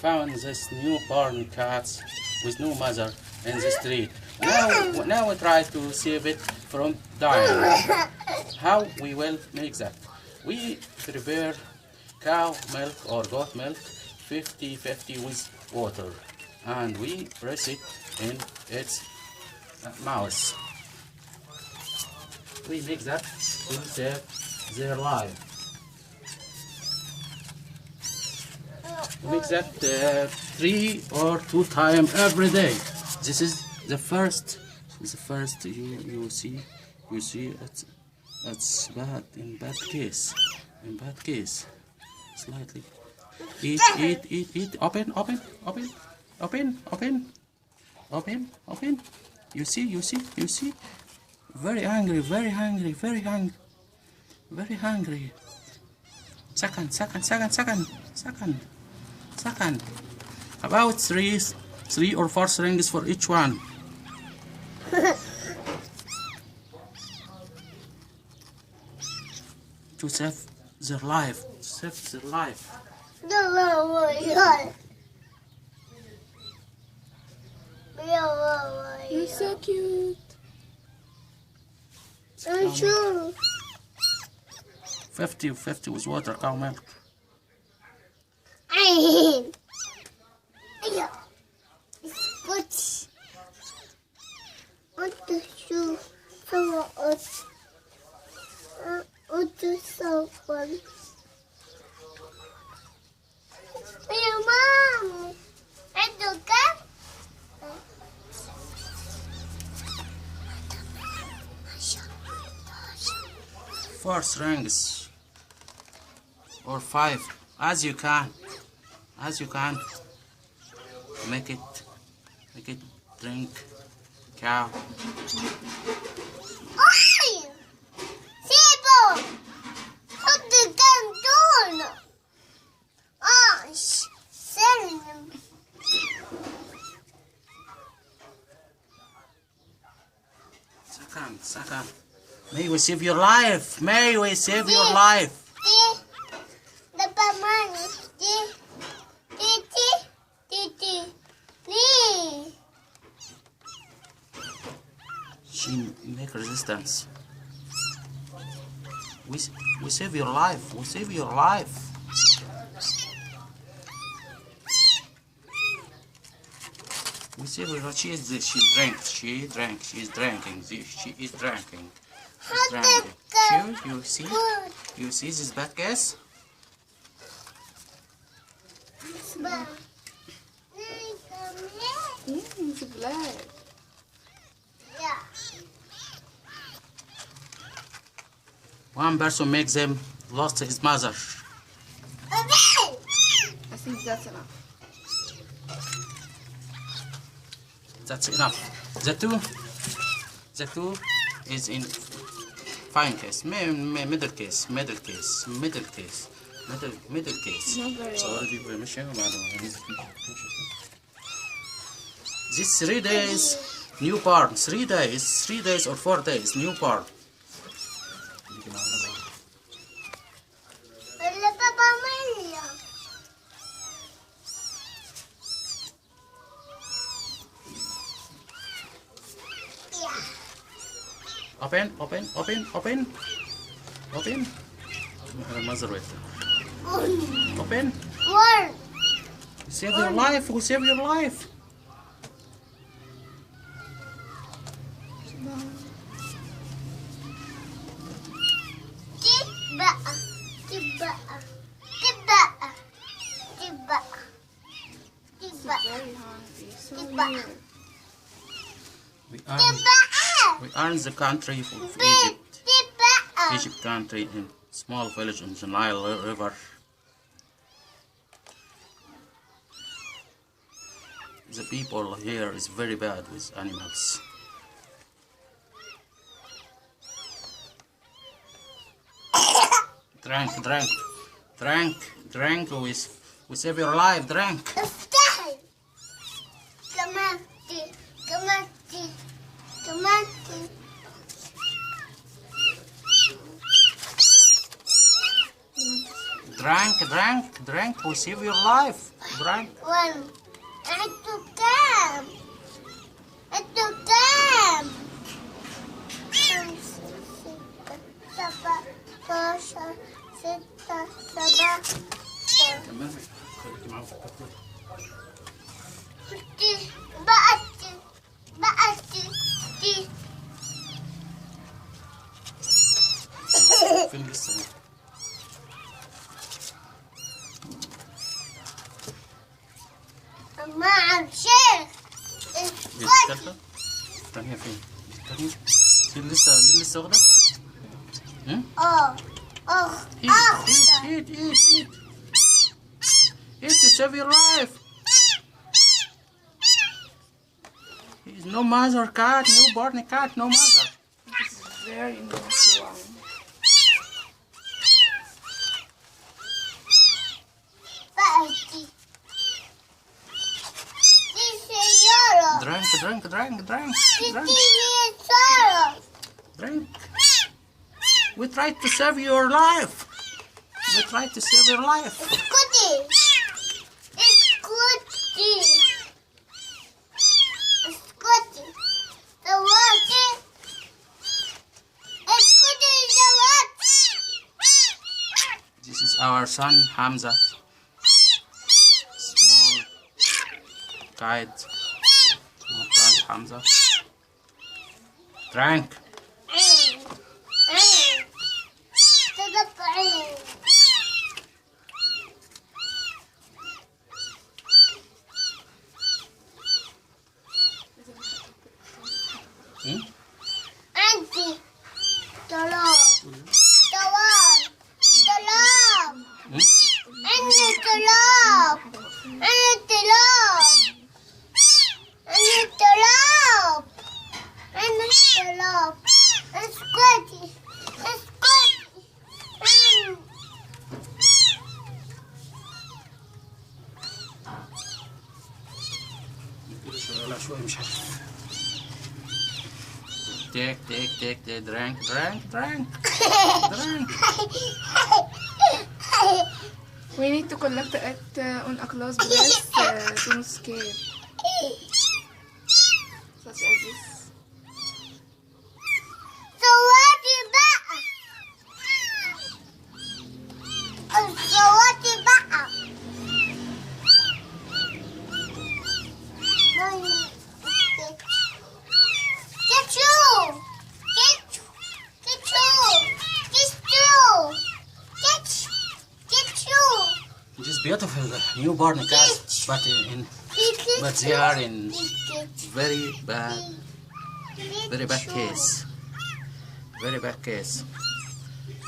found this newborn cat with no mother in the street. Now we try to save it from dying. How we will make that? We prepare cow milk or goat milk 50-50 with water, and we press it in its mouth. We make that to save their life. We make that 3 or 2 times every day. This is the first. You see it's bad in bad case. Slightly. Eat. Open. You see. Very hungry. Second. About three or 4 syringes for each one. To save their life. You're so cute. I'm sure. 50 with water, cow milk. What the shoe for us? What the so fun? Hey, Mom! I took it. 4 syringes or 5, as you can. Make it drink cow. Oi! Sibo! What the gun doing? Oh, selling them. Second. May we save your life. She make resistance. We save your life. She is drinking. You see this bad gas? It's black. Yeah. One person makes them lost his mother. I think that's enough. That's enough. The two is in fine case, middle case. Not very well. This 3 days newborn. 3 days or 4 days newborn. Open. Mother with. Open. One. We save your life. Very hungry. So weird. We earned the country of Egypt country in small village on the Nile River. The people here is very bad with animals. Drink, we save your life, drink. Drink, we save your life. drank. One. أنتوا كام؟ أنتوا كام؟ 5 6 7 12 6 7 كمل خليكي معاهم في التطبيق. فين لسه؟ ما أعرف شيء. دي الثالثة؟ الثانية فين؟ الثانية؟ دي لسه واخدة؟ Eat to save your life. He's no mother cat, newborn cat, no mother. This is very nasty one. Drink. We tried to save your life. This is our son Hamza. Small guide. Small guide Hamza. Drink. Auntie, tolong. لا شوي مش عارف. Take the drink. We need to collect it on a close place to not escape. Such as this. Just beautiful newborn cats, but they are in very bad case.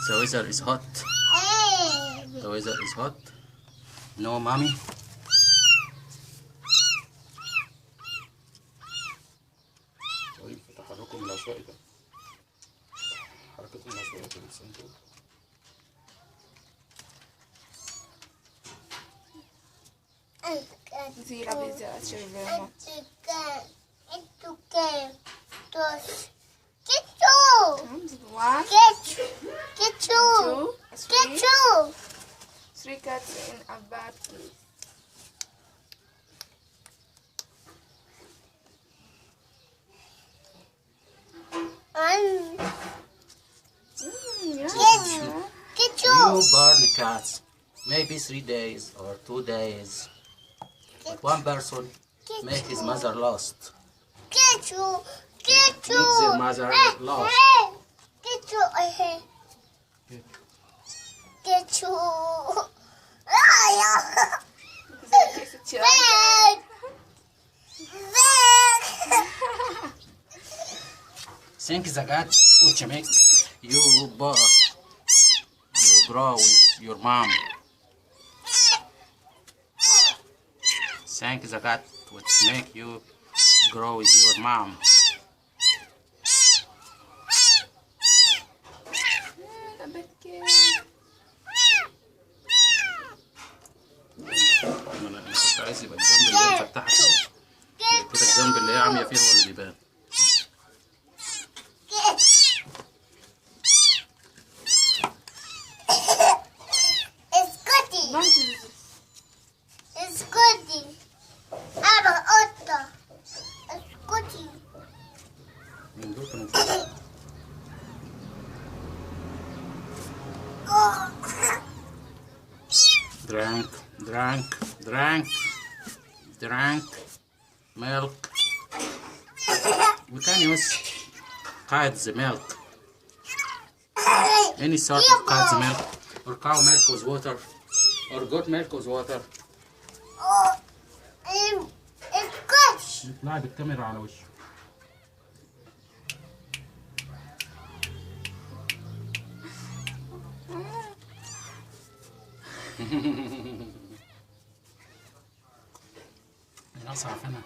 The weather is hot. No mommy. تحركهم العشوائي ده. حركتهم العشوائية في الصندوق. Zira busy actually very much. One, two, three cats in a bad place. Newborn cats, maybe 3 days or 2 days. But one person make his mother lost. Makes their mother lost. Think the cat which makes you grow with your mom. Thank the cat which make you grow with your mom. مش عايز يبقى الجنب اللي هي مفتحة كده الجنب اللي هي عامية فيه هو اللي بيبان. It's good. Drank milk. We can use cow's milk, any sort of cow's milk, or cow milk with water, or goat milk with water. الكبش. اطلع بالكاميرا على وشه. أصعب أنا.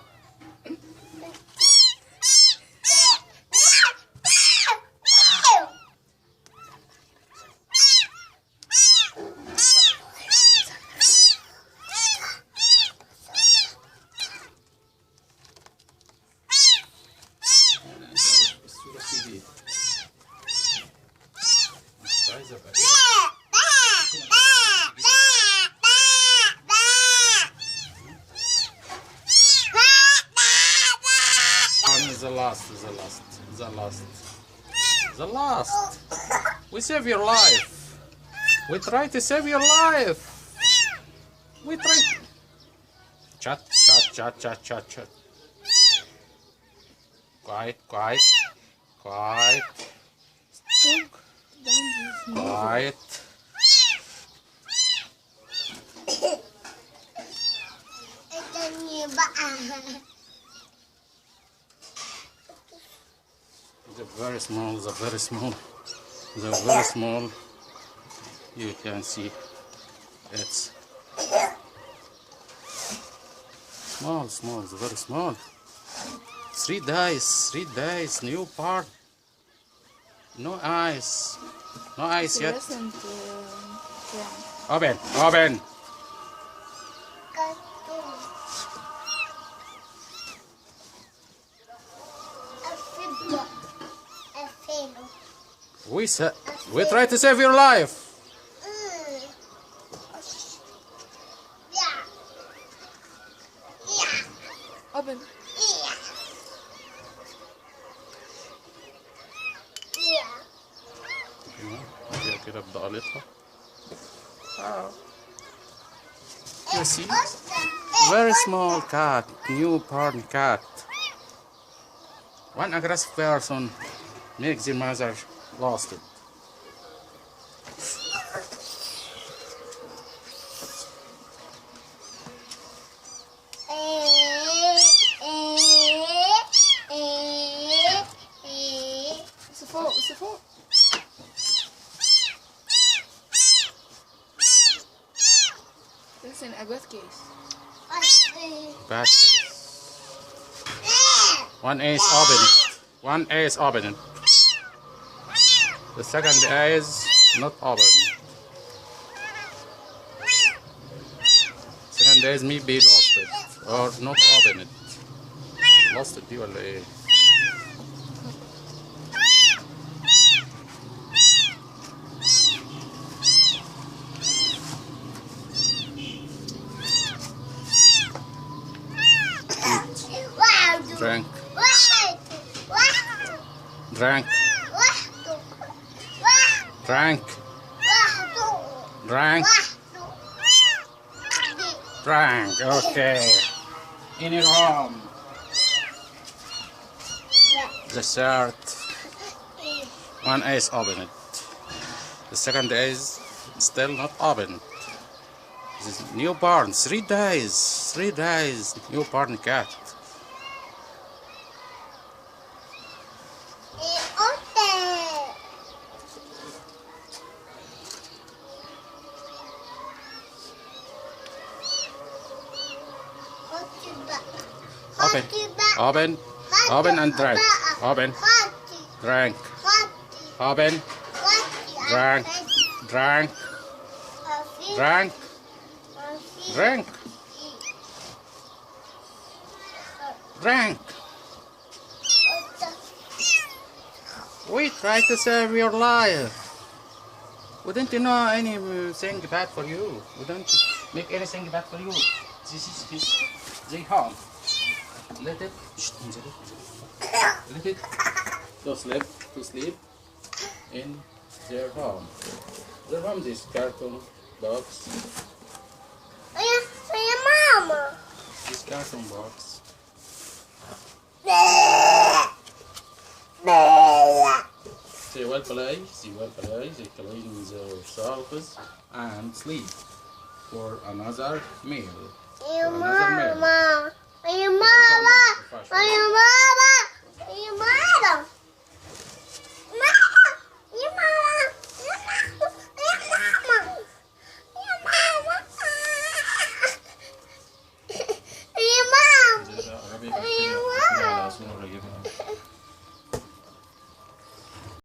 The last. We save your life. We try to save your life. We try. Chat. Quiet. Quiet. They're very small. You can see it's small, very small. 3 days, new part. No eyes yet. Listen to Open. We try to save your life. Open. كده بضقلتها. You see? Very small cat, newborn cat. One aggressive person makes the mother lost it. فوق. Listen, a good case. Bad case. One eye is open. The second eye is not open. Second eye is maybe lost it or not open it. Lost it دي ولا ايه؟ Drank. Okay. In your home. The third one is open. The second is still not open. This newborn, 3 days, newborn cat. Open and drink. Open. Drink. Open. Drink. Drink. Drink. Drink. Drink. We try to save your life. We don't know anything bad for you. We don't make anything bad for you. This is his home. Let it. to sleep in their home. Their home is carton box. Mama. This carton box. They will play, they clean themselves and sleep for another meal. Your For another meal. mama. Your mama. Your mama. Your mama.